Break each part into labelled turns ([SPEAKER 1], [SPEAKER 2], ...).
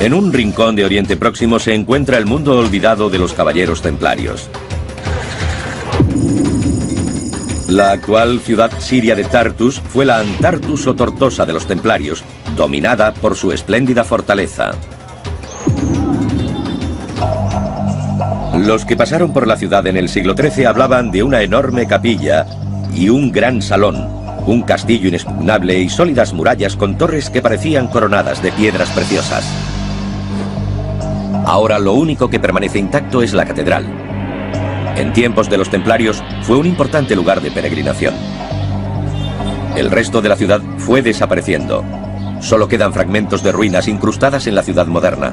[SPEAKER 1] En un rincón de Oriente Próximo se encuentra el mundo olvidado de los caballeros templarios. La actual ciudad siria de Tartus fue la Antartus o Tortosa de los templarios, dominada por su espléndida fortaleza. Los que pasaron por la ciudad en el siglo XIII hablaban de una enorme capilla y un gran salón, un castillo inexpugnable y sólidas murallas con torres que parecían coronadas de piedras preciosas. Ahora lo único que permanece intacto es la catedral. En tiempos de los templarios fue un importante lugar de peregrinación. El resto de la ciudad fue desapareciendo. Solo quedan fragmentos de ruinas incrustadas en la ciudad moderna.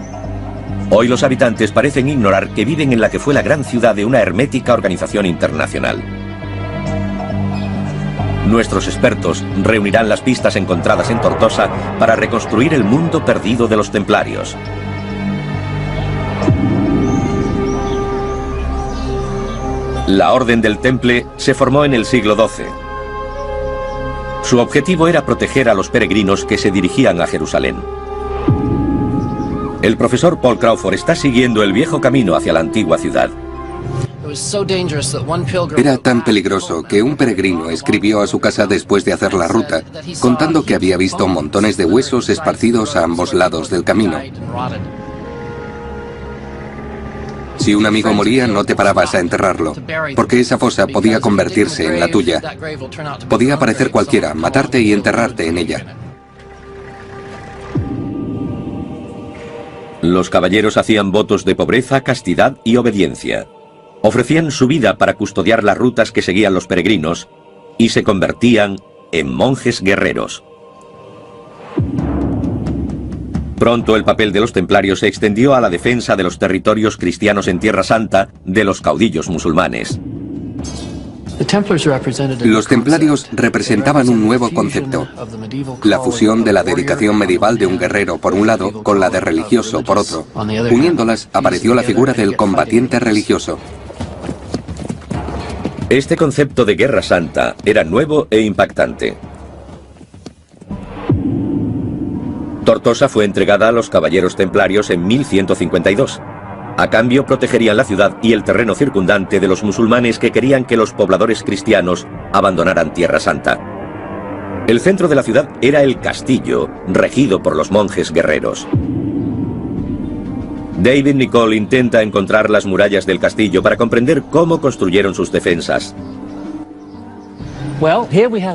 [SPEAKER 1] Hoy los habitantes parecen ignorar que viven en la que fue la gran ciudad de una hermética organización internacional. Nuestros expertos reunirán las pistas encontradas en Tortosa para reconstruir el mundo perdido de los templarios. La Orden del Temple se formó en el siglo XII. Su objetivo era proteger a los peregrinos que se dirigían a Jerusalén. El profesor Paul Crawford está siguiendo el viejo camino hacia la antigua ciudad.
[SPEAKER 2] Era tan peligroso que un peregrino escribió a su casa después de hacer la ruta, contando que había visto montones de huesos esparcidos a ambos lados del camino. Si un amigo moría, no te parabas a enterrarlo, porque esa fosa podía convertirse en la tuya. Podía aparecer cualquiera, matarte y enterrarte en ella.
[SPEAKER 1] Los caballeros hacían votos de pobreza, castidad y obediencia. Ofrecían su vida para custodiar las rutas que seguían los peregrinos y se convertían en monjes guerreros. Pronto el papel de los templarios se extendió a la defensa de los territorios cristianos en Tierra Santa de los caudillos musulmanes.
[SPEAKER 2] Los templarios representaban un nuevo concepto, la fusión de la dedicación medieval de un guerrero por un lado con la de religioso por otro. Uniéndolas apareció la figura del combatiente religioso.
[SPEAKER 1] Este concepto de guerra santa era nuevo e impactante. Tortosa fue entregada a los caballeros templarios en 1152. A cambio protegerían la ciudad y el terreno circundante de los musulmanes que querían que los pobladores cristianos abandonaran Tierra Santa. El centro de la ciudad era el castillo, regido por los monjes guerreros. David Nicole intenta encontrar las murallas del castillo para comprender cómo construyeron sus defensas.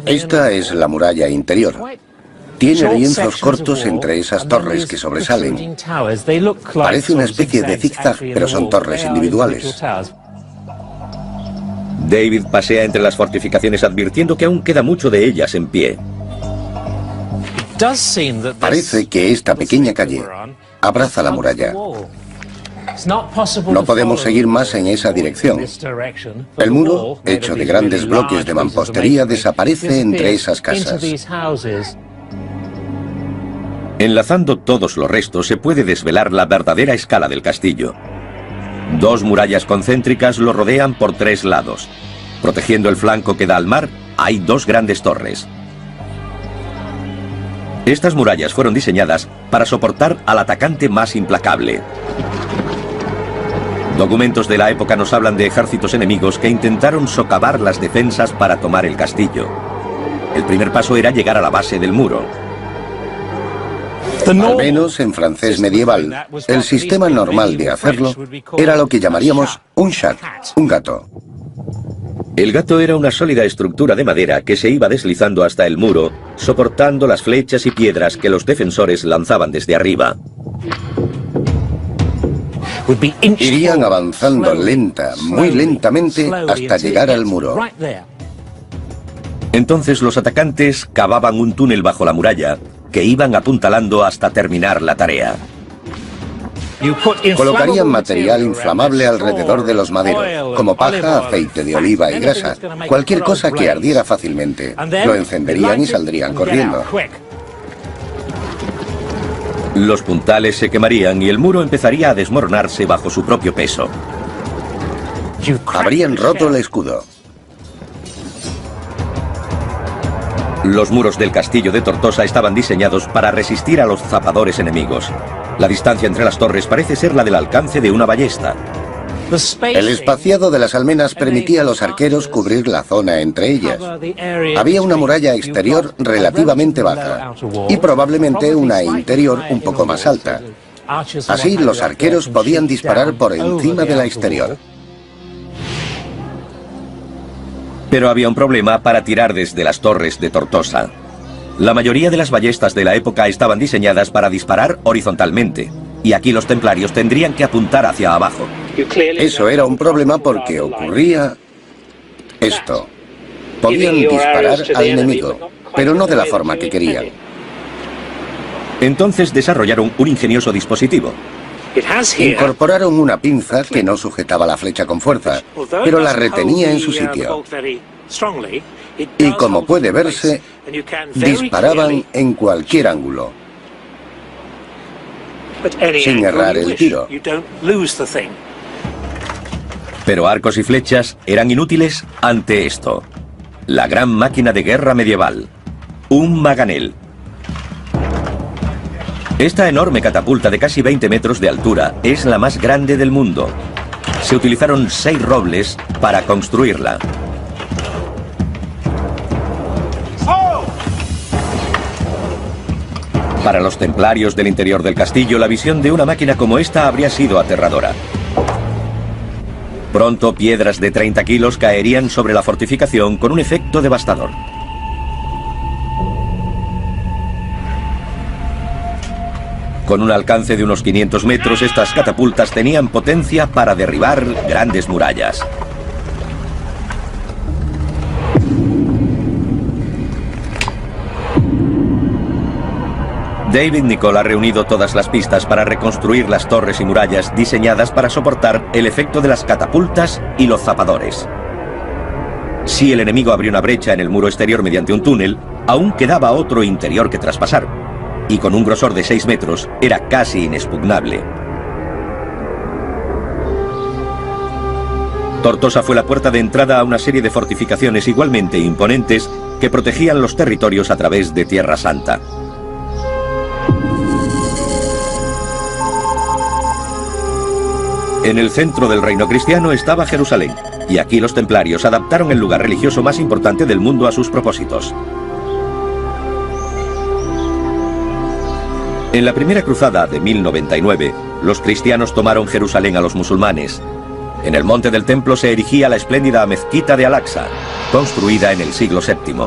[SPEAKER 3] Esta es la muralla interior. Tiene lienzos cortos entre esas torres que sobresalen. Parece una especie de zigzag, pero son torres individuales.
[SPEAKER 1] David pasea entre las fortificaciones advirtiendo que aún queda mucho de ellas en pie.
[SPEAKER 3] Parece que esta pequeña calle abraza la muralla. No podemos seguir más en esa dirección. El muro, hecho de grandes bloques de mampostería, desaparece entre esas casas.
[SPEAKER 1] Enlazando todos los restos se puede desvelar la verdadera escala del castillo. Dos murallas concéntricas lo rodean por tres lados. Protegiendo el flanco que da al mar, hay dos grandes torres. Estas murallas fueron diseñadas para soportar al atacante más implacable. Documentos de la época nos hablan de ejércitos enemigos que intentaron socavar las defensas para tomar el castillo. El primer paso era llegar a la base del muro.
[SPEAKER 3] Al menos en francés medieval, el sistema normal de hacerlo era lo que llamaríamos un chat, un gato.
[SPEAKER 1] El gato era una sólida estructura de madera que se iba deslizando hasta el muro, soportando las flechas y piedras que los defensores lanzaban desde arriba.
[SPEAKER 3] Irían avanzando muy lentamente, hasta llegar al muro.
[SPEAKER 1] Entonces los atacantes cavaban un túnel bajo la muralla, que iban apuntalando hasta terminar la tarea.
[SPEAKER 3] Colocarían material inflamable alrededor de los maderos, como paja, aceite de oliva y grasa, cualquier cosa que ardiera fácilmente. Lo encenderían y saldrían corriendo.
[SPEAKER 1] Los puntales se quemarían y el muro empezaría a desmoronarse bajo su propio peso.
[SPEAKER 3] Habrían roto el escudo.
[SPEAKER 1] Los muros del castillo de Tortosa estaban diseñados para resistir a los zapadores enemigos. La distancia entre las torres parece ser la del alcance de una ballesta.
[SPEAKER 3] El espaciado de las almenas permitía a los arqueros cubrir la zona entre ellas. Había una muralla exterior relativamente baja y probablemente una interior un poco más alta. Así los arqueros podían disparar por encima de la exterior.
[SPEAKER 1] Pero había un problema para tirar desde las torres de Tortosa. La mayoría de las ballestas de la época estaban diseñadas para disparar horizontalmente, y aquí los templarios tendrían que apuntar hacia abajo.
[SPEAKER 3] Eso era un problema porque ocurría esto. Podían disparar al enemigo, pero no de la forma que querían.
[SPEAKER 1] Entonces desarrollaron un ingenioso dispositivo.
[SPEAKER 3] Incorporaron una pinza que no sujetaba la flecha con fuerza, pero la retenía en su sitio. Y como puede verse, disparaban en cualquier ángulo, sin errar el tiro.
[SPEAKER 1] Pero arcos y flechas eran inútiles ante esto. La gran máquina de guerra medieval. Un Maganel. Esta enorme catapulta de casi 20 metros de altura es la más grande del mundo. Se utilizaron 6 robles para construirla. Para los templarios del interior del castillo, la visión de una máquina como esta habría sido aterradora. Pronto, piedras de 30 kilos caerían sobre la fortificación con un efecto devastador. Con un alcance de unos 500 metros, estas catapultas tenían potencia para derribar grandes murallas. David Nicholl ha reunido todas las pistas para reconstruir las torres y murallas diseñadas para soportar el efecto de las catapultas y los zapadores. Si el enemigo abrió una brecha en el muro exterior mediante un túnel, aún quedaba otro interior que traspasar, y con un grosor de 6 metros era casi inexpugnable. Tortosa fue la puerta de entrada a una serie de fortificaciones igualmente imponentes que protegían los territorios a través de Tierra Santa. En el centro del reino cristiano estaba Jerusalén, y aquí los templarios adaptaron el lugar religioso más importante del mundo a sus propósitos. En la primera cruzada de 1099, los cristianos tomaron Jerusalén a los musulmanes. En el monte del templo se erigía la espléndida mezquita de Al-Aqsa, construida en el siglo VII.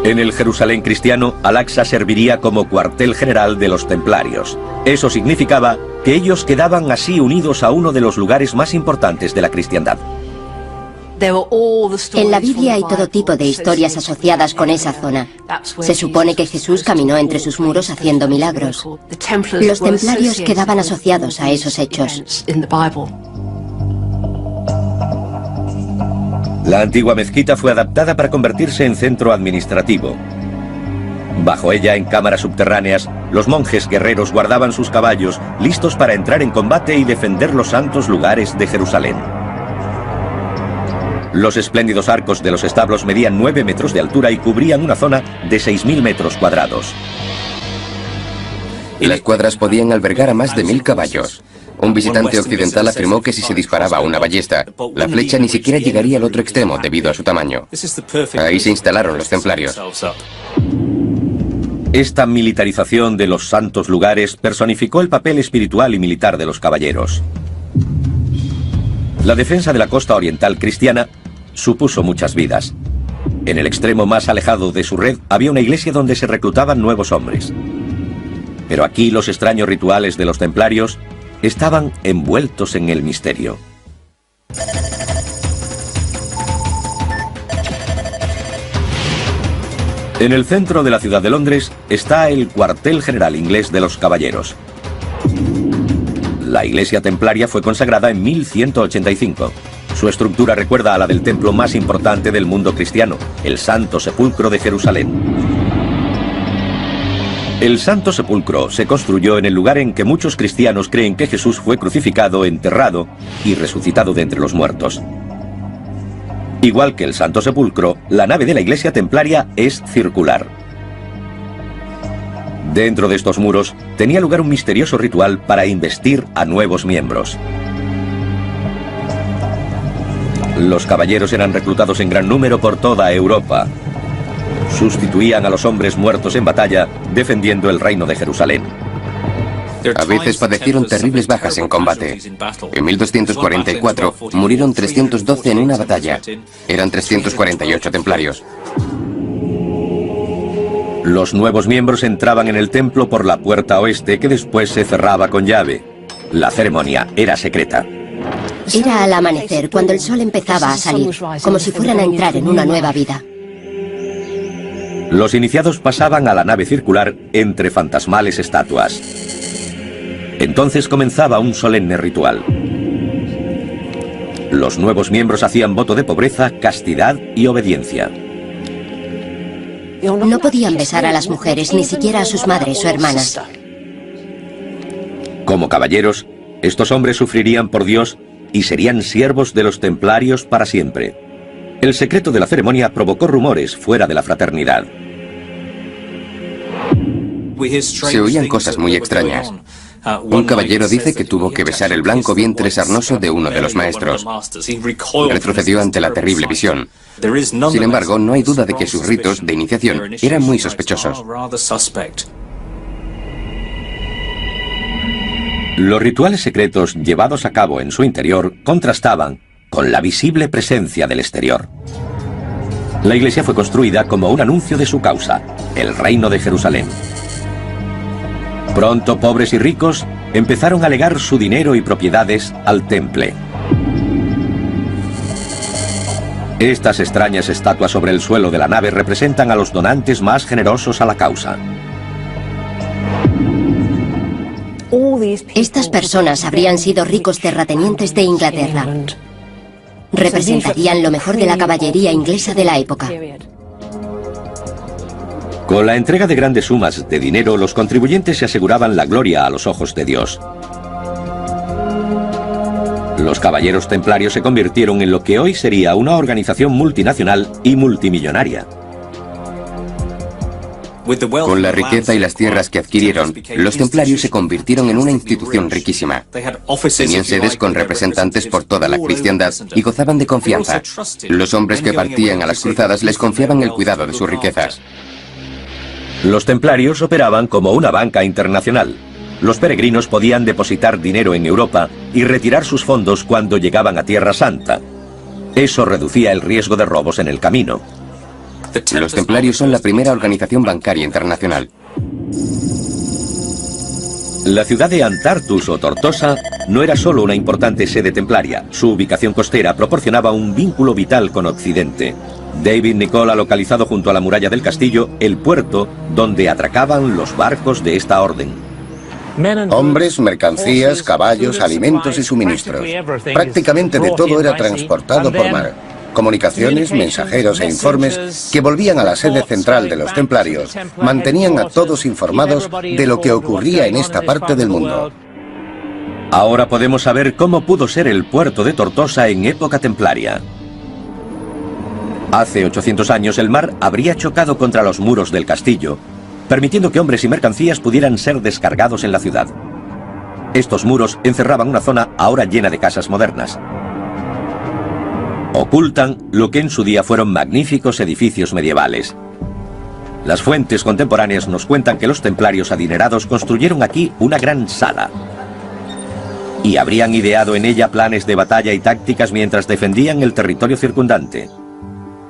[SPEAKER 1] En el Jerusalén cristiano, Al-Aqsa serviría como cuartel general de los templarios. Eso significaba que ellos quedaban así unidos a uno de los lugares más importantes de la cristiandad.
[SPEAKER 4] En la Biblia hay todo tipo de historias asociadas con esa zona. Se supone que Jesús caminó entre sus muros haciendo milagros. Los templarios quedaban asociados a esos hechos.
[SPEAKER 1] La antigua mezquita fue adaptada para convertirse en centro administrativo. Bajo ella, en cámaras subterráneas, los monjes guerreros guardaban sus caballos, listos para entrar en combate y defender los santos lugares de Jerusalén. Los espléndidos arcos de los establos medían 9 metros de altura y cubrían una zona de 6.000 metros cuadrados.
[SPEAKER 5] Las cuadras podían albergar a más de 1000 caballos. Un visitante occidental afirmó que si se disparaba una ballesta, la flecha ni siquiera llegaría al otro extremo debido a su tamaño. Ahí se instalaron los templarios.
[SPEAKER 1] Esta militarización de los santos lugares personificó el papel espiritual y militar de los caballeros. La defensa de la costa oriental cristiana supuso muchas vidas. En el extremo más alejado de su red había una iglesia donde se reclutaban nuevos hombres. Pero aquí los extraños rituales de los templarios estaban envueltos en el misterio. En el centro de la ciudad de Londres está el cuartel general inglés de los caballeros. La iglesia templaria fue consagrada en 1185. Su estructura recuerda a la del templo más importante del mundo cristiano, el Santo Sepulcro de Jerusalén. El Santo Sepulcro se construyó en el lugar en que muchos cristianos creen que Jesús fue crucificado, enterrado y resucitado de entre los muertos. Igual que el Santo Sepulcro, la nave de la iglesia templaria es circular. Dentro de estos muros tenía lugar un misterioso ritual para investir a nuevos miembros. Los caballeros eran reclutados en gran número por toda Europa. Sustituían a los hombres muertos en batalla, defendiendo el reino de Jerusalén.
[SPEAKER 5] A veces padecieron terribles bajas en combate. En 1244 murieron 312 en una batalla. Eran 348 templarios.
[SPEAKER 1] Los nuevos miembros entraban en el templo por la puerta oeste, que después se cerraba con llave. La ceremonia era secreta.
[SPEAKER 4] Era al amanecer, cuando el sol empezaba a salir, como si fueran a entrar en una nueva vida.
[SPEAKER 1] Los iniciados pasaban a la nave circular entre fantasmales estatuas. Entonces comenzaba un solemne ritual. Los nuevos miembros hacían voto de pobreza, castidad y obediencia.
[SPEAKER 4] No podían besar a las mujeres, ni siquiera a sus madres o hermanas.
[SPEAKER 1] Como caballeros, estos hombres sufrirían por Dios y serían siervos de los templarios para siempre. El secreto de la ceremonia provocó rumores fuera de la fraternidad.
[SPEAKER 5] Se oían cosas muy extrañas. Un caballero dice que tuvo que besar el blanco vientre sarnoso de uno de los maestros. Retrocedió ante la terrible visión. Sin embargo, no hay duda de que sus ritos de iniciación eran muy sospechosos.
[SPEAKER 1] Los rituales secretos llevados a cabo en su interior contrastaban con la visible presencia del exterior. La iglesia fue construida como un anuncio de su causa, el reino de Jerusalén. Pronto pobres y ricos empezaron a legar su dinero y propiedades al temple. Estas extrañas estatuas sobre el suelo de la nave representan a los donantes más generosos a la causa.
[SPEAKER 4] Estas personas habrían sido ricos terratenientes de Inglaterra. Representarían lo mejor de la caballería inglesa de la época.
[SPEAKER 1] Con la entrega de grandes sumas de dinero, los contribuyentes se aseguraban la gloria a los ojos de Dios. Los caballeros templarios se convirtieron en lo que hoy sería una organización multinacional y multimillonaria.
[SPEAKER 5] Con la riqueza y las tierras que adquirieron, los templarios se convirtieron en una institución riquísima. Tenían sedes con representantes por toda la cristiandad y gozaban de confianza. Los hombres que partían a las cruzadas les confiaban el cuidado de sus riquezas.
[SPEAKER 1] Los templarios operaban como una banca internacional. Los peregrinos podían depositar dinero en Europa y retirar sus fondos cuando llegaban a Tierra Santa. Eso reducía el riesgo de robos en el camino.
[SPEAKER 5] Los templarios son la primera organización bancaria internacional.
[SPEAKER 1] La ciudad de Antartus o Tortosa no era solo una importante sede templaria. Su ubicación costera proporcionaba un vínculo vital con Occidente. David Nicoll ha localizado junto a la muralla del castillo el puerto donde atracaban los barcos de esta orden.
[SPEAKER 3] Hombres, mercancías, caballos, alimentos y suministros. Prácticamente de todo era transportado por mar. Comunicaciones, mensajeros e informes que volvían a la sede central de los templarios mantenían a todos informados de lo que ocurría en esta parte del mundo.
[SPEAKER 1] Ahora podemos saber cómo pudo ser el puerto de Tortosa en época templaria. Hace 800 años el mar habría chocado contra los muros del castillo, permitiendo que hombres y mercancías pudieran ser descargados en la ciudad. Estos muros encerraban una zona ahora llena de casas modernas. Ocultan lo que en su día fueron magníficos edificios medievales. Las fuentes contemporáneas nos cuentan que los templarios adinerados construyeron aquí una gran sala y habrían ideado en ella planes de batalla y tácticas mientras defendían el territorio circundante.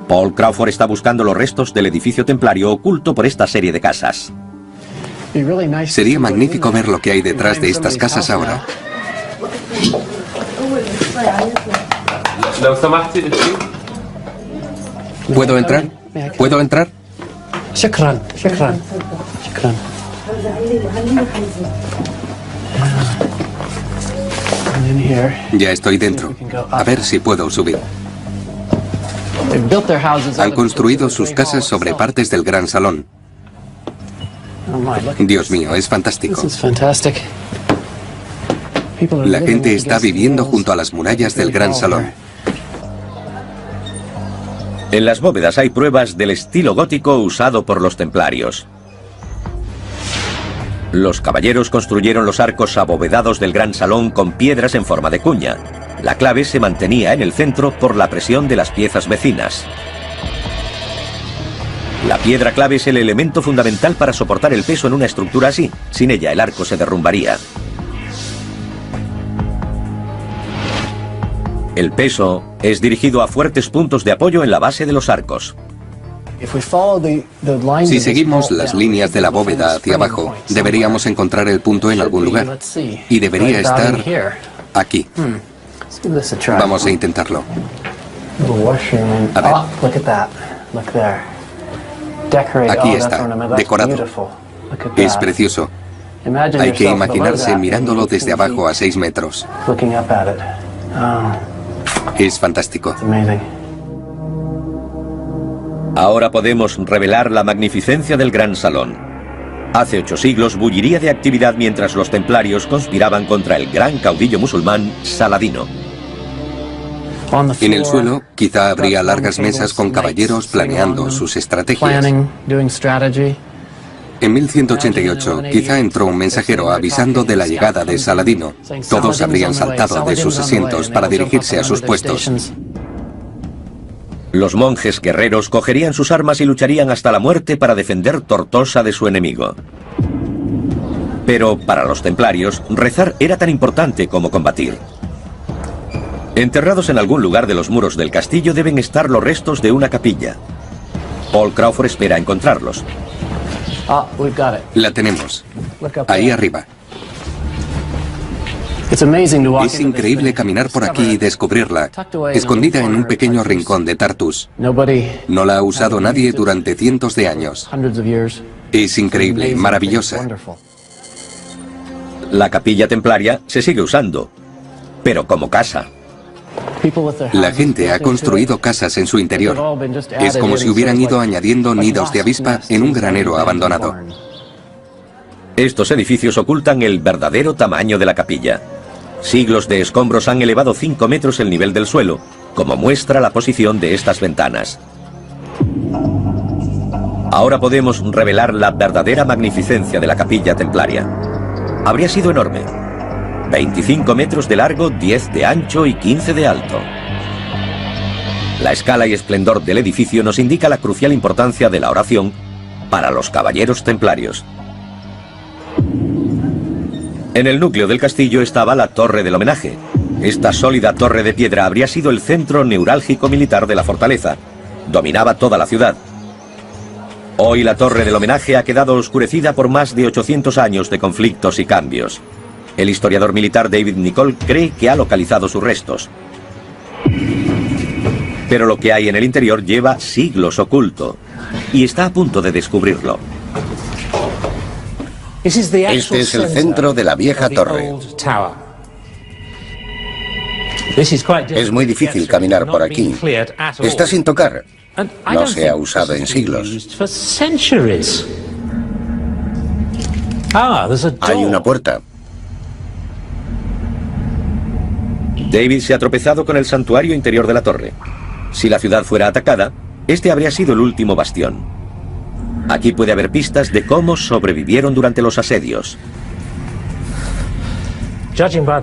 [SPEAKER 1] Paul Crawford está buscando los restos del edificio templario oculto por esta serie de casas.
[SPEAKER 2] Sería magnífico ver lo que hay detrás de estas casas ahora. ¿Puedo entrar? ¿Puedo entrar?
[SPEAKER 6] شكرا شكرا شكرا.
[SPEAKER 2] Ya estoy dentro. A ver si puedo subir. Han construido sus casas sobre partes del gran salón. Dios mío, es fantástico. La gente está viviendo junto a las murallas del gran salón.
[SPEAKER 1] En las bóvedas hay pruebas del estilo gótico usado por los templarios. Los caballeros construyeron los arcos abovedados del gran salón con piedras en forma de cuña. La clave se mantenía en el centro por la presión de las piezas vecinas. La piedra clave es el elemento fundamental para soportar el peso en una estructura así. Sin ella, el arco se derrumbaría. El peso es dirigido a fuertes puntos de apoyo en la base de los arcos.
[SPEAKER 2] Si seguimos las líneas de la bóveda hacia abajo, deberíamos encontrar el punto en algún lugar. Y debería estar aquí. Vamos a intentarlo. A ver. Aquí está, decorado. Es precioso. Hay que imaginarse mirándolo desde abajo a 6 metros. Es fantástico.
[SPEAKER 1] Ahora podemos revelar la magnificencia del gran salón. Hace 8 siglos bulliría de actividad mientras los templarios conspiraban contra el gran caudillo musulmán Saladino.
[SPEAKER 2] En el suelo, quizá habría largas mesas con caballeros planeando sus estrategias. En 1188, quizá entró un mensajero avisando de la llegada de Saladino. Todos habrían saltado de sus asientos para dirigirse a sus puestos.
[SPEAKER 1] Los monjes guerreros cogerían sus armas y lucharían hasta la muerte para defender Tortosa de su enemigo. Pero para los templarios, rezar era tan importante como combatir. Enterrados en algún lugar de los muros del castillo deben estar los restos de una capilla. Paul Crawford espera encontrarlos.
[SPEAKER 2] La tenemos. Ahí arriba. Es increíble caminar por aquí y descubrirla, escondida en un pequeño rincón de Tartus. No la ha usado nadie durante cientos de años. Es increíble, maravillosa.
[SPEAKER 1] La capilla templaria se sigue usando, pero como casa.
[SPEAKER 2] La gente ha construido casas en su interior. Es como si hubieran ido añadiendo nidos de avispa en un granero abandonado.
[SPEAKER 1] Estos edificios ocultan el verdadero tamaño de la capilla. Siglos de escombros han elevado 5 metros el nivel del suelo, como muestra la posición de estas ventanas. Ahora podemos revelar la verdadera magnificencia de la capilla templaria. Habría sido enorme. 25 metros de largo, 10 de ancho y 15 de alto. La escala y esplendor del edificio nos indica la crucial importancia de la oración para los caballeros templarios. En el núcleo del castillo estaba la Torre del Homenaje. Esta sólida torre de piedra habría sido el centro neurálgico militar de la fortaleza. Dominaba toda la ciudad. Hoy la Torre del Homenaje ha quedado oscurecida por más de 800 años de conflictos y cambios. El historiador militar David Nicholl cree que ha localizado sus restos. Pero lo que hay en el interior lleva siglos oculto y está a punto de descubrirlo.
[SPEAKER 3] Este es el centro de la vieja torre. Es muy difícil caminar por aquí. Está sin tocar. No se ha usado en siglos. Hay una puerta.
[SPEAKER 1] David se ha tropezado con el santuario interior de la torre. Si la ciudad fuera atacada, este habría sido el último bastión. Aquí puede haber pistas de cómo sobrevivieron durante los asedios.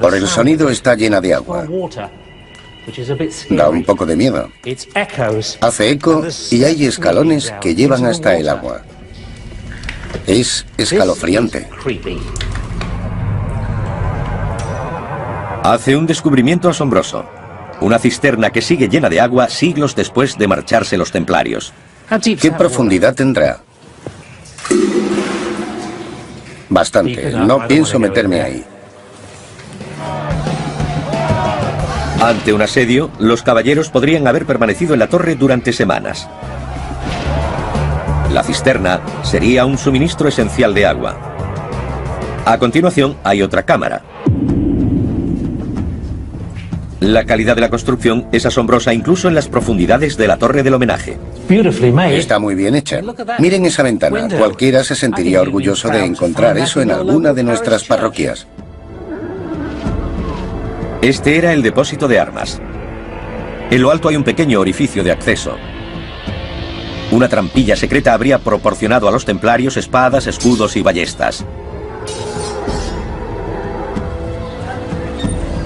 [SPEAKER 3] Por el sonido está llena de agua. Da un poco de miedo. Hace eco y hay escalones que llevan hasta el agua. Es escalofriante.
[SPEAKER 1] Hace un descubrimiento asombroso. Una cisterna que sigue llena de agua siglos después de marcharse los templarios.
[SPEAKER 3] ¿Qué profundidad tendrá? Bastante. No pienso meterme ahí.
[SPEAKER 1] Ante un asedio, los caballeros podrían haber permanecido en la torre durante semanas. La cisterna sería un suministro esencial de agua. A continuación, hay otra cámara. La calidad de la construcción es asombrosa incluso en las profundidades de la Torre del Homenaje.
[SPEAKER 3] Está muy bien hecha. Miren esa ventana. Cualquiera se sentiría orgulloso de encontrar eso en alguna de nuestras parroquias.
[SPEAKER 1] Este era el depósito de armas. En lo alto hay un pequeño orificio de acceso. Una trampilla secreta habría proporcionado a los templarios espadas, escudos y ballestas.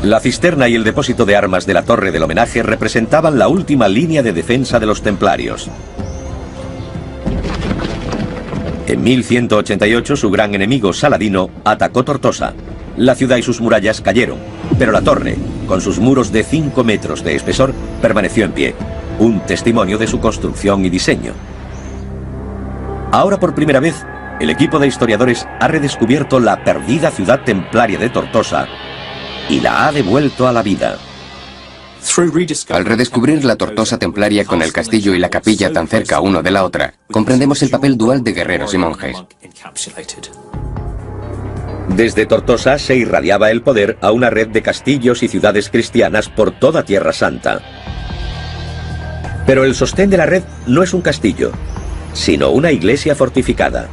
[SPEAKER 1] La cisterna y el depósito de armas de la torre del homenaje representaban la última línea de defensa de los templarios. En 1188 su gran enemigo Saladino atacó Tortosa. La ciudad y sus murallas cayeron, pero la torre, con sus muros de 5 metros de espesor, permaneció en pie, un testimonio de su construcción y diseño. Ahora por primera vez, el equipo de historiadores ha redescubierto la perdida ciudad templaria de Tortosa y la ha devuelto a la vida.
[SPEAKER 5] Al redescubrir la Tortosa templaria con el castillo y la capilla tan cerca uno de la otra, comprendemos el papel dual de guerreros y monjes.
[SPEAKER 1] Desde Tortosa se irradiaba el poder a una red de castillos y ciudades cristianas por toda Tierra Santa. Pero el sostén de la red no es un castillo, sino una iglesia fortificada.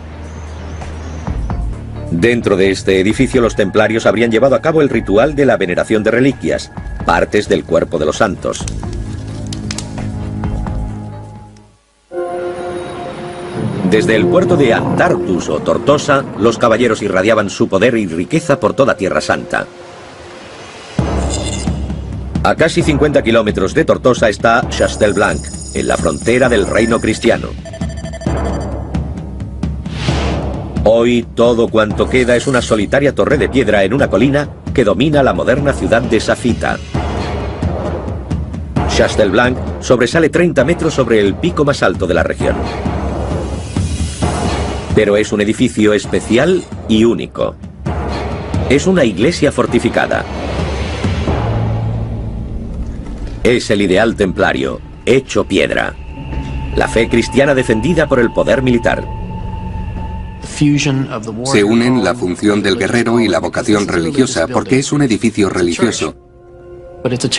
[SPEAKER 1] Dentro de este edificio los templarios habrían llevado a cabo el ritual de la veneración de reliquias, partes del cuerpo de los santos. Desde el puerto de Antartus o Tortosa, los caballeros irradiaban su poder y riqueza por toda Tierra Santa. A casi 50 kilómetros de Tortosa está Chastelblanc, en la frontera del reino cristiano. Hoy todo cuanto queda es una solitaria torre de piedra en una colina que domina la moderna ciudad de Safita. Chastelblanc sobresale 30 metros sobre el pico más alto de la región. Pero es un edificio especial y único. Es una iglesia fortificada. Es el ideal templario, hecho piedra. La fe cristiana defendida por el poder militar.
[SPEAKER 2] Se unen la función del guerrero y la vocación religiosa porque es un edificio religioso.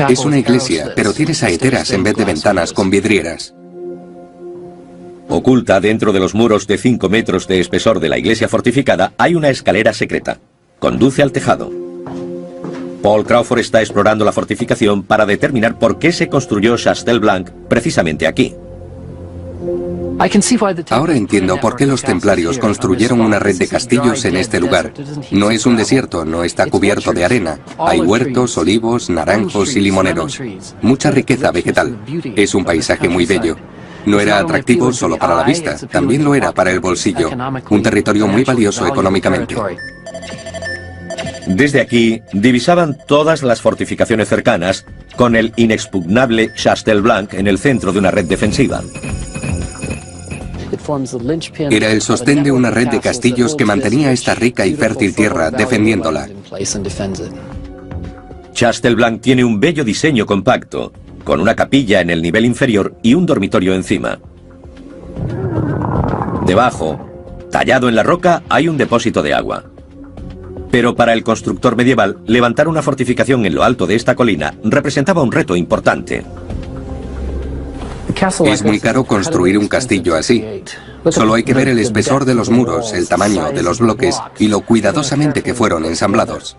[SPEAKER 2] Es una iglesia, pero tiene saeteras en vez de ventanas con vidrieras.
[SPEAKER 1] Oculta dentro de los muros de 5 metros de espesor de la iglesia fortificada hay una escalera secreta. Conduce al tejado. Paul Crawford está explorando la fortificación para determinar por qué se construyó Chastelblanc precisamente aquí.
[SPEAKER 2] Ahora entiendo por qué los templarios construyeron una red de castillos en este lugar. No es un desierto, no está cubierto de arena. Hay huertos, olivos, naranjos y limoneros. Mucha riqueza vegetal. Es un paisaje muy bello. No era atractivo solo para la vista, también lo era para el bolsillo. Un territorio muy valioso económicamente.
[SPEAKER 1] Desde aquí divisaban todas las fortificaciones cercanas, con el inexpugnable Chastelblanc en el centro de una red defensiva.
[SPEAKER 2] Era el sostén de una red de castillos que mantenía esta rica y fértil tierra, defendiéndola.
[SPEAKER 1] Chastelblanc tiene un bello diseño compacto, con una capilla en el nivel inferior y un dormitorio encima. Debajo, tallado en la roca, hay un depósito de agua. Pero para el constructor medieval, levantar una fortificación en lo alto de esta colina representaba un reto importante.
[SPEAKER 2] Es muy caro construir un castillo así. Solo hay que ver el espesor de los muros, el tamaño de los bloques y lo cuidadosamente que fueron ensamblados.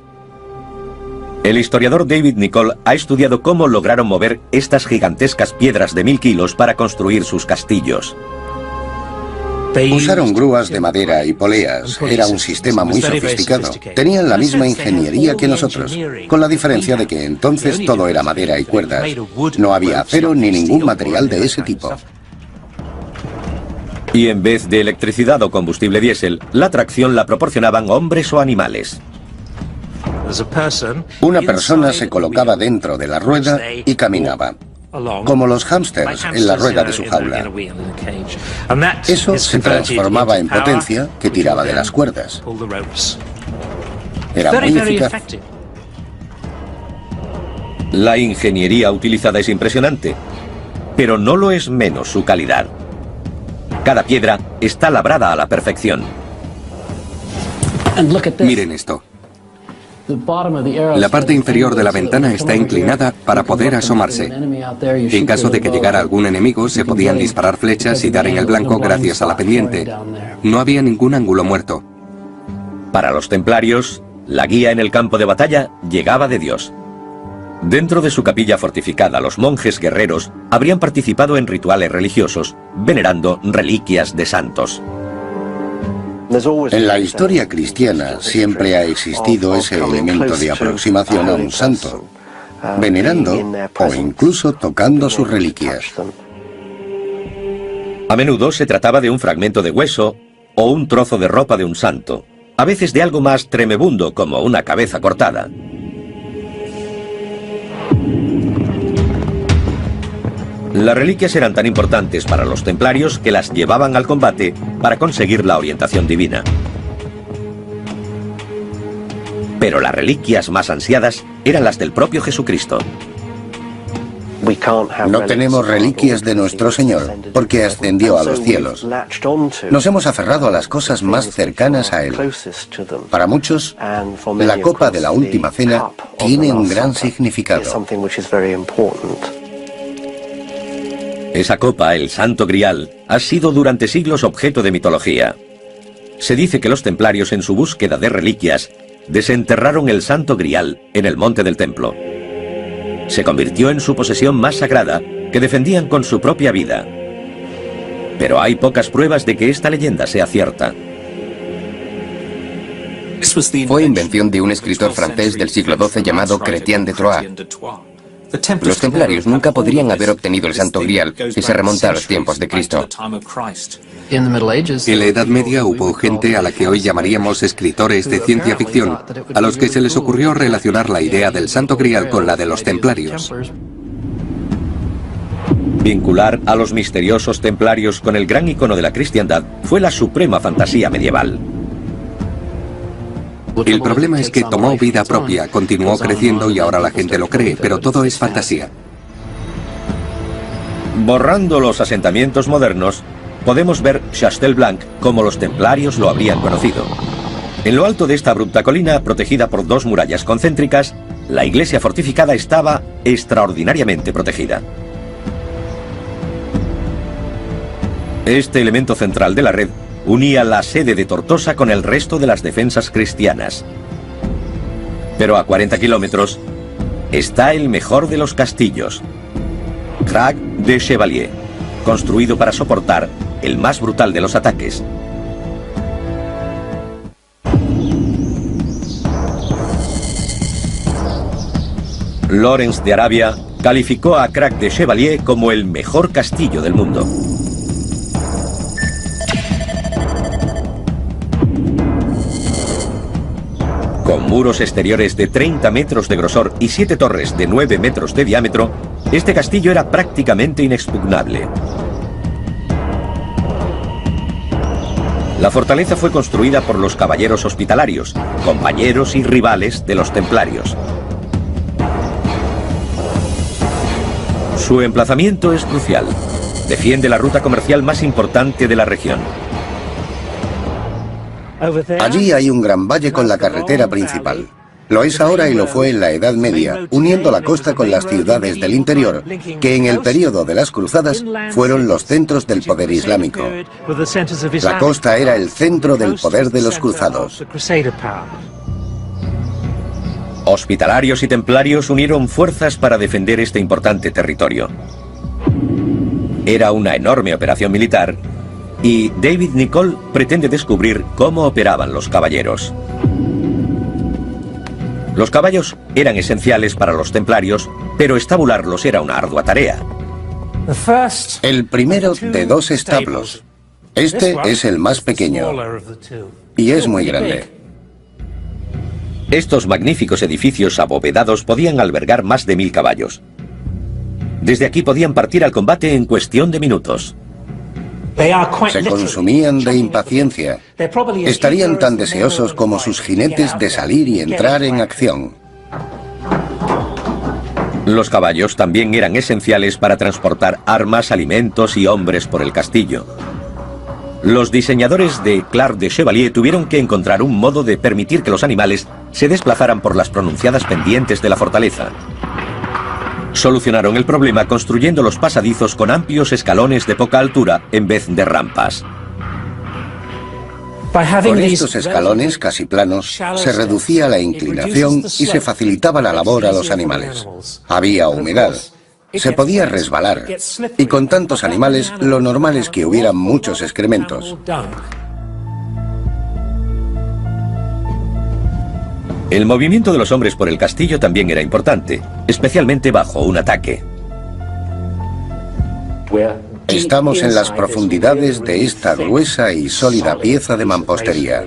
[SPEAKER 1] El historiador David Nicol ha estudiado cómo lograron mover estas gigantescas piedras de 1000 kilos para construir sus castillos.
[SPEAKER 3] Usaron grúas de madera y poleas. Era un sistema muy sofisticado. Tenían la misma ingeniería que nosotros, con la diferencia de que entonces todo era madera y cuerdas. No había acero ni ningún material de ese tipo.
[SPEAKER 1] Y en vez de electricidad o combustible diésel, la tracción la proporcionaban hombres o animales.
[SPEAKER 3] Una persona se colocaba dentro de la rueda y caminaba, como los hámsters en la rueda de su jaula. Eso se transformaba en potencia que tiraba de las cuerdas. Era muy eficaz.
[SPEAKER 1] La ingeniería utilizada es impresionante, pero no lo es menos su calidad. Cada piedra está labrada a la perfección.
[SPEAKER 2] Miren esto. La parte inferior de la ventana está inclinada para poder asomarse. En caso de que llegara algún enemigo, se podían disparar flechas y dar en el blanco gracias a la pendiente. No había ningún ángulo muerto.
[SPEAKER 1] Para los templarios, la guía en el campo de batalla llegaba de Dios. Dentro de su capilla fortificada, los monjes guerreros habrían participado en rituales religiosos, venerando reliquias de santos.
[SPEAKER 3] En la historia cristiana siempre ha existido ese elemento de aproximación a un santo, venerando o incluso tocando sus reliquias.
[SPEAKER 1] A menudo se trataba de un fragmento de hueso o un trozo de ropa de un santo, a veces de algo más tremebundo como una cabeza cortada. Las reliquias eran tan importantes para los templarios que las llevaban al combate para conseguir la orientación divina. Pero las reliquias más ansiadas eran las del propio Jesucristo.
[SPEAKER 3] No tenemos reliquias de nuestro Señor, porque ascendió a los cielos. Nos hemos aferrado a las cosas más cercanas a Él. Para muchos, la copa de la última cena tiene un gran significado.
[SPEAKER 1] Esa copa, el Santo Grial, ha sido durante siglos objeto de mitología. Se dice que los templarios, en su búsqueda de reliquias, desenterraron el Santo Grial en el monte del templo. Se convirtió en su posesión más sagrada, que defendían con su propia vida. Pero hay pocas pruebas de que esta leyenda sea cierta.
[SPEAKER 5] Fue invención de un escritor francés del siglo XII llamado Chrétien de Troyes. Los templarios nunca podrían haber obtenido el Santo Grial si se remonta a los tiempos de Cristo.
[SPEAKER 2] En la Edad Media hubo gente a la que hoy llamaríamos escritores de ciencia ficción, a los que se les ocurrió relacionar la idea del Santo Grial con la de los templarios.
[SPEAKER 1] Vincular a los misteriosos templarios con el gran icono de la cristiandad fue la suprema fantasía medieval.
[SPEAKER 2] El problema es que tomó vida propia, continuó creciendo y ahora la gente lo cree, pero todo es fantasía.
[SPEAKER 1] Borrando los asentamientos modernos, podemos ver Chastelblanc como los templarios lo habrían conocido. En lo alto de esta abrupta colina, protegida por dos murallas concéntricas, la iglesia fortificada estaba extraordinariamente protegida. Este elemento central de la red unía la sede de Tortosa con el resto de las defensas cristianas. Pero a 40 kilómetros está el mejor de los castillos, Crac de Chevalier, construido para soportar el más brutal de los ataques. Lawrence de Arabia calificó a Crac de Chevalier como el mejor castillo del mundo. Con muros exteriores de 30 metros de grosor y 7 torres de 9 metros de diámetro, este castillo era prácticamente inexpugnable. La fortaleza fue construida por los caballeros hospitalarios, compañeros y rivales de los templarios. Su emplazamiento es crucial. Defiende la ruta comercial más importante de la región.
[SPEAKER 3] Allí hay un gran valle con la carretera principal. Lo es ahora y lo fue en la Edad Media, uniendo la costa con las ciudades del interior, que en el período de las cruzadas fueron los centros del poder islámico. La costa era el centro del poder de los cruzados.
[SPEAKER 1] Hospitalarios y templarios unieron fuerzas para defender este importante territorio. Era una enorme operación militar y David Nicole pretende descubrir cómo operaban los caballeros. Los caballos eran esenciales para los templarios, pero estabularlos era una ardua tarea.
[SPEAKER 3] El primero de dos establos. Este es el más pequeño y es muy grande.
[SPEAKER 1] Estos magníficos edificios abovedados podían albergar más de 1000 caballos. Desde aquí podían partir al combate en cuestión de minutos.
[SPEAKER 3] Se consumían de impaciencia. Estarían tan deseosos como sus jinetes de salir y entrar en acción.
[SPEAKER 1] Los caballos también eran esenciales para transportar armas, alimentos y hombres por el castillo. Los diseñadores de Crac de Chevalier tuvieron que encontrar un modo de permitir que los animales se desplazaran por las pronunciadas pendientes de la fortaleza. Solucionaron el problema construyendo los pasadizos con amplios escalones de poca altura en vez de rampas.
[SPEAKER 3] Con estos escalones casi planos se reducía la inclinación y se facilitaba la labor a los animales. Había humedad. Se podía resbalar, y con tantos animales lo normal es que hubiera muchos excrementos.
[SPEAKER 1] El movimiento de los hombres por el castillo también era importante, especialmente bajo un ataque.
[SPEAKER 3] Estamos en las profundidades de esta gruesa y sólida pieza de mampostería.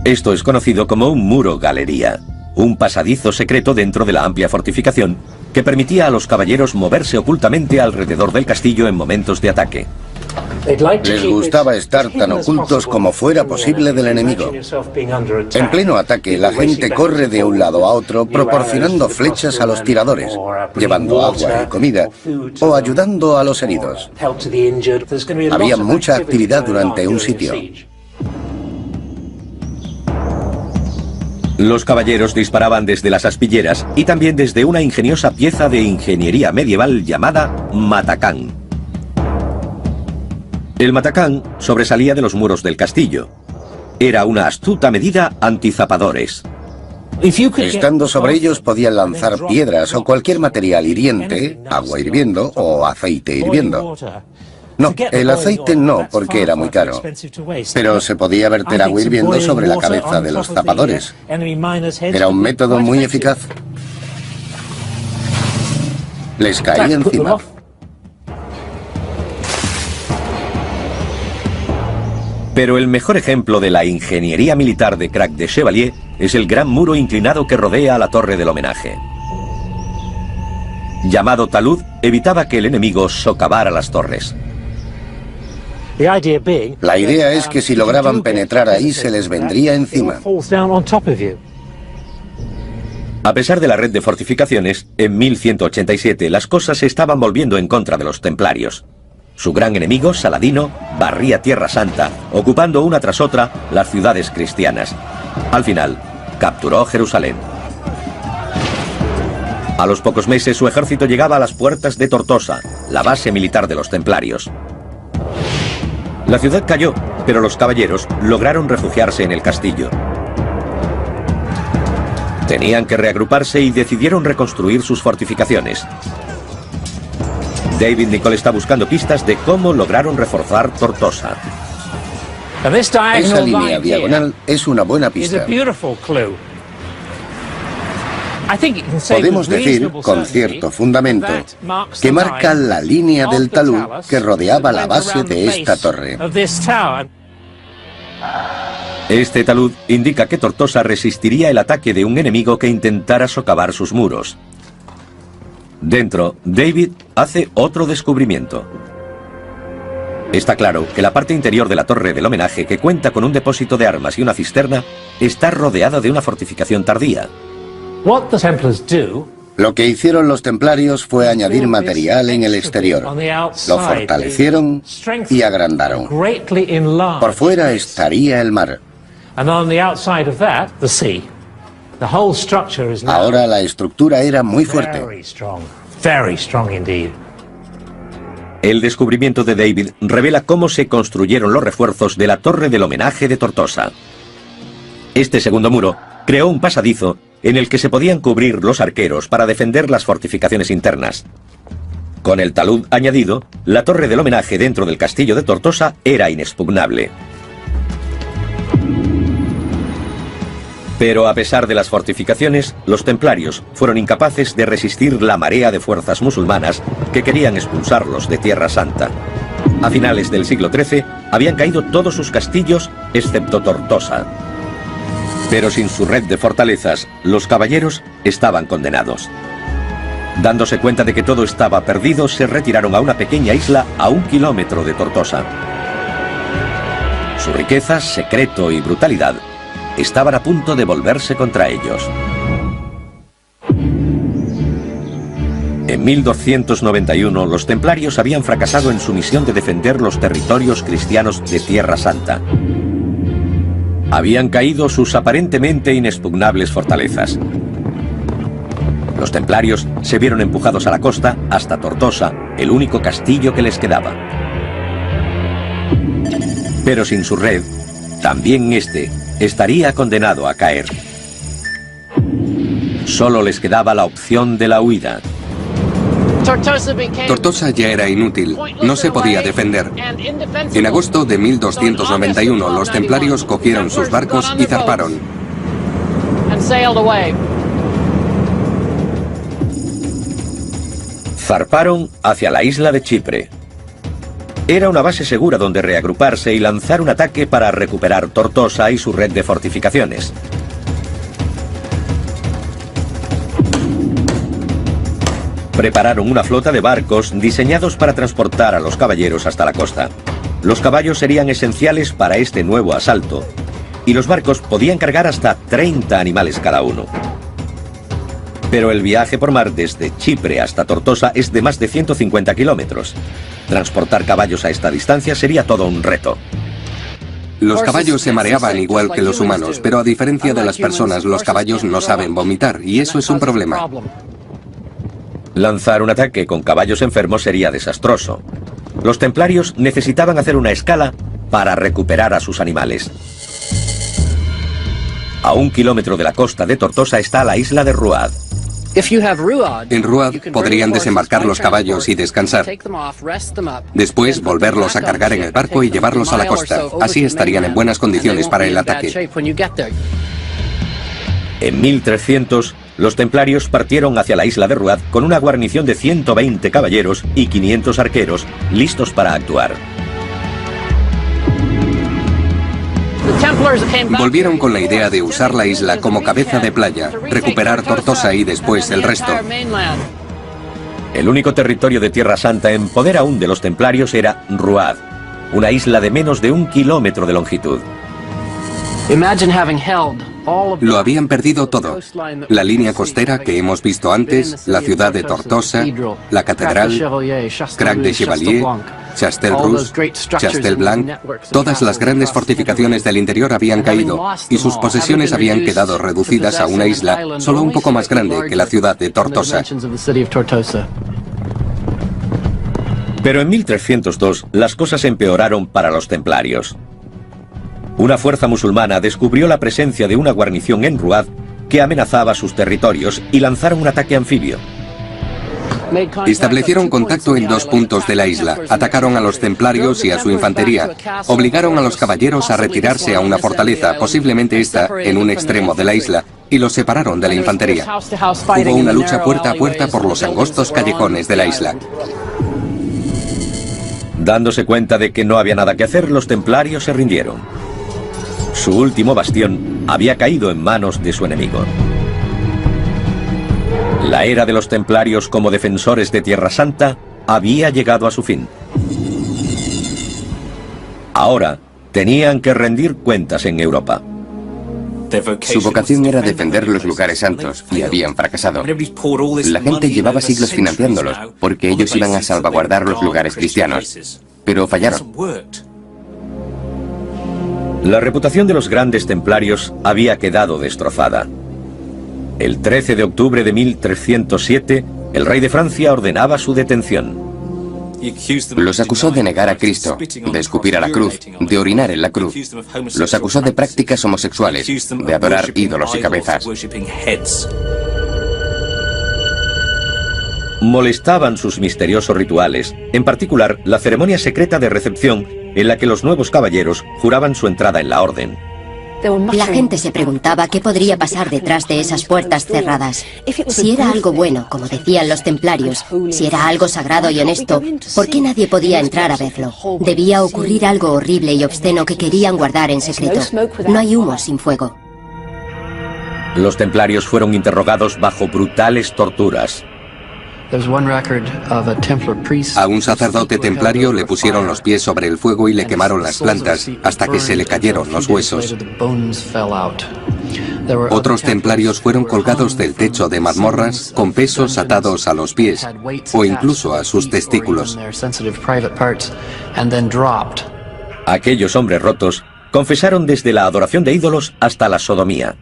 [SPEAKER 1] Esto es conocido como un muro-galería, un pasadizo secreto dentro de la amplia fortificación que permitía a los caballeros moverse ocultamente alrededor del castillo en momentos de ataque.
[SPEAKER 3] Les gustaba estar tan ocultos como fuera posible del enemigo. En pleno ataque, la gente corre de un lado a otro proporcionando flechas a los tiradores, llevando agua y comida o ayudando a los heridos. Había mucha actividad durante un sitio.
[SPEAKER 1] Los caballeros disparaban desde las aspilleras y también desde una ingeniosa pieza de ingeniería medieval llamada matacán. El matacán sobresalía de los muros del castillo. Era una astuta medida antizapadores.
[SPEAKER 3] Estando sobre ellos podían lanzar piedras o cualquier material hiriente, agua hirviendo o aceite hirviendo. No, el aceite no, porque era muy caro. Pero se podía verter agua hirviendo sobre la cabeza de los zapadores. Era un método muy eficaz. Les caía encima.
[SPEAKER 1] Pero el mejor ejemplo de la ingeniería militar de Crac de Chevalier es el gran muro inclinado que rodea a la torre del homenaje. Llamado talud, evitaba que el enemigo socavara las torres.
[SPEAKER 3] La idea es que si lograban penetrar ahí se les vendría encima.
[SPEAKER 1] A pesar de la red de fortificaciones, en 1187 las cosas se estaban volviendo en contra de los templarios. Su gran enemigo, Saladino, barría Tierra Santa, ocupando una tras otra las ciudades cristianas. Al final, capturó Jerusalén. A los pocos meses su ejército llegaba a las puertas de Tortosa, la base militar de los templarios. La ciudad cayó, pero los caballeros lograron refugiarse en el castillo. Tenían que reagruparse y decidieron reconstruir sus fortificaciones. David Nicol está buscando pistas de cómo lograron reforzar Tortosa.
[SPEAKER 3] Esa línea diagonal es una buena pista. Podemos decir, con cierto fundamento, que marca la línea del talud que rodeaba la base de esta torre.
[SPEAKER 1] Este talud indica que Tortosa resistiría el ataque de un enemigo que intentara socavar sus muros. Dentro, David hace otro descubrimiento. Está claro que la parte interior de la torre del homenaje, que cuenta con un depósito de armas y una cisterna, está rodeada de una fortificación tardía.
[SPEAKER 3] Lo que hicieron los templarios fue añadir material en el exterior. Lo fortalecieron y agrandaron. Por fuera estaría el mar. Ahora la estructura era muy fuerte.
[SPEAKER 1] El descubrimiento de David revela cómo se construyeron los refuerzos de la torre del homenaje de Tortosa. Este segundo muro creó un pasadizo en el que se podían cubrir los arqueros para defender las fortificaciones internas. Con el talud añadido, la torre del homenaje dentro del castillo de Tortosa era inexpugnable. Pero a pesar de las fortificaciones, los templarios fueron incapaces de resistir la marea de fuerzas musulmanas que querían expulsarlos de Tierra Santa. A finales del siglo XIII habían caído todos sus castillos excepto Tortosa. Pero sin su red de fortalezas, los caballeros estaban condenados. Dándose cuenta de que todo estaba perdido, se retiraron a una pequeña isla a 1 kilómetro de Tortosa. Su riqueza, secreto y brutalidad estaban a punto de volverse contra ellos. En 1291, los templarios habían fracasado en su misión de defender los territorios cristianos de Tierra Santa. Habían caído sus aparentemente inexpugnables fortalezas. Los templarios se vieron empujados a la costa hasta Tortosa, el único castillo que les quedaba. Pero sin su red, también este estaría condenado a caer. Solo les quedaba la opción de la huida.
[SPEAKER 2] Tortosa ya era inútil, no se podía defender. En agosto de 1291 los templarios cogieron sus barcos y zarparon.
[SPEAKER 1] Zarparon hacia la isla de Chipre. Era una base segura donde reagruparse y lanzar un ataque para recuperar Tortosa y su red de fortificaciones. Prepararon una flota de barcos diseñados para transportar a los caballeros hasta la costa. Los caballos serían esenciales para este nuevo asalto, y los barcos podían cargar hasta 30 animales cada uno. Pero el viaje por mar desde Chipre hasta Tortosa es de más de 150 kilómetros. Transportar caballos a esta distancia sería todo un reto.
[SPEAKER 2] Los caballos se mareaban igual que los humanos, pero a diferencia de las personas, los caballos no saben vomitar, y eso es un problema.
[SPEAKER 1] Lanzar un ataque con caballos enfermos sería desastroso. Los templarios necesitaban hacer una escala para recuperar a sus animales. A 1 kilómetro de la costa de Tortosa está la isla de Ruad.
[SPEAKER 2] En Ruad podrían desembarcar los caballos y descansar. Después volverlos a cargar en el barco y llevarlos a la costa. Así estarían en buenas condiciones para el ataque.
[SPEAKER 1] En 1300, los templarios partieron hacia la isla de Ruad con una guarnición de 120 caballeros y 500 arqueros, listos para actuar.
[SPEAKER 2] Volvieron con la idea de usar la isla como cabeza de playa, recuperar Tortosa y después el resto.
[SPEAKER 1] El único territorio de Tierra Santa en poder aún de los templarios era Ruad, una isla de menos de 1 kilómetro de longitud.
[SPEAKER 2] Lo habían perdido todo. La línea costera que hemos visto antes, la ciudad de Tortosa, la catedral, Crac de Chevalier, Chastel-Rouge, Chastel-Blanc, todas las grandes fortificaciones del interior habían caído y sus posesiones habían quedado reducidas a una isla solo un poco más grande que la ciudad de Tortosa.
[SPEAKER 1] Pero en 1302 las cosas empeoraron para los templarios. Una fuerza musulmana descubrió la presencia de una guarnición en Ruad que amenazaba sus territorios y lanzaron un ataque anfibio.
[SPEAKER 2] Establecieron contacto en 2 puntos de la isla, atacaron a los templarios y a su infantería, obligaron a los caballeros a retirarse a una fortaleza, posiblemente esta en un extremo de la isla, y los separaron de la infantería. Hubo una lucha puerta a puerta por los angostos callejones de la isla.
[SPEAKER 1] Dándose cuenta de que no había nada que hacer, los templarios se rindieron. Su último bastión había caído en manos de su enemigo. La era de los templarios como defensores de Tierra Santa había llegado a su fin. Ahora tenían que rendir cuentas en Europa.
[SPEAKER 5] Su vocación era defender los lugares santos y habían fracasado. La gente llevaba siglos financiándolos porque ellos iban a salvaguardar los lugares cristianos, pero fallaron.
[SPEAKER 1] La reputación de los grandes templarios había quedado destrozada. El 13 de octubre de 1307, el rey de Francia ordenaba su detención.
[SPEAKER 5] Los acusó de negar a Cristo, de escupir a la cruz, de orinar en la cruz. Los acusó de prácticas homosexuales, de adorar ídolos y cabezas.
[SPEAKER 1] Molestaban sus misteriosos rituales, en particular la ceremonia secreta de recepción en la que los nuevos caballeros juraban su entrada en la orden.
[SPEAKER 4] La gente se preguntaba qué podría pasar detrás de esas puertas cerradas. Si era algo bueno, como decían los templarios, si era algo sagrado y honesto, ¿por qué nadie podía entrar a verlo? Debía ocurrir algo horrible y obsceno que querían guardar en secreto. No hay humo sin fuego.
[SPEAKER 1] Los templarios fueron interrogados bajo brutales torturas.
[SPEAKER 2] A un sacerdote templario le pusieron los pies sobre el fuego y le quemaron las plantas hasta que se le cayeron los huesos. Otros templarios fueron colgados del techo de mazmorras con pesos atados a los pies o incluso a sus testículos.
[SPEAKER 1] Aquellos hombres rotos confesaron desde la adoración de ídolos hasta la sodomía.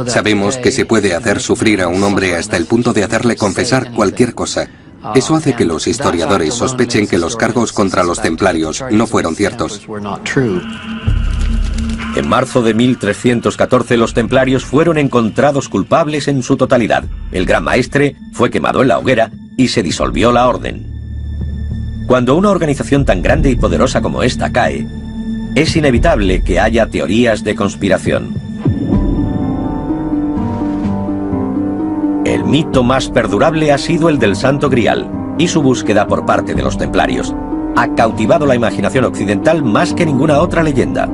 [SPEAKER 2] Sabemos que se puede hacer sufrir a un hombre hasta el punto de hacerle confesar cualquier cosa. Eso hace que los historiadores sospechen que los cargos contra los templarios no fueron ciertos.
[SPEAKER 1] En marzo de 1314 los templarios fueron encontrados culpables en su totalidad. El gran maestre fue quemado en la hoguera y se disolvió la orden. Cuando una organización tan grande y poderosa como esta cae, es inevitable que haya teorías de conspiración. El mito más perdurable ha sido el del Santo Grial, y su búsqueda por parte de los templarios ha cautivado la imaginación occidental más que ninguna otra leyenda.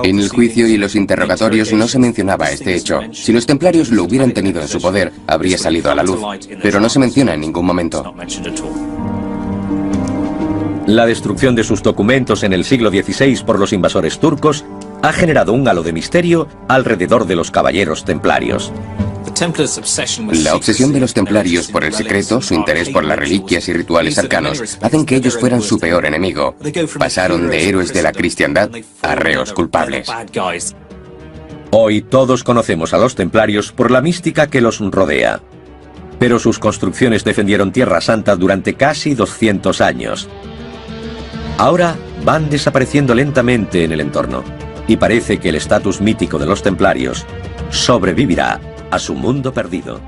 [SPEAKER 5] En el juicio y los interrogatorios no se mencionaba este hecho. Si los templarios lo hubieran tenido en su poder, habría salido a la luz, pero no se menciona en ningún momento.
[SPEAKER 1] La destrucción de sus documentos en el siglo XVI por los invasores turcos ha generado un halo de misterio alrededor de los caballeros templarios.
[SPEAKER 5] La obsesión de los templarios por el secreto, su interés por las reliquias y rituales arcanos, hacen que ellos fueran su peor enemigo. Pasaron de héroes de la cristiandad a reos culpables.
[SPEAKER 1] Hoy todos conocemos a los templarios por la mística que los rodea. Pero sus construcciones defendieron Tierra Santa durante casi 200 años. Ahora van desapareciendo lentamente en el entorno, y parece que el estatus mítico de los templarios sobrevivirá a su mundo perdido.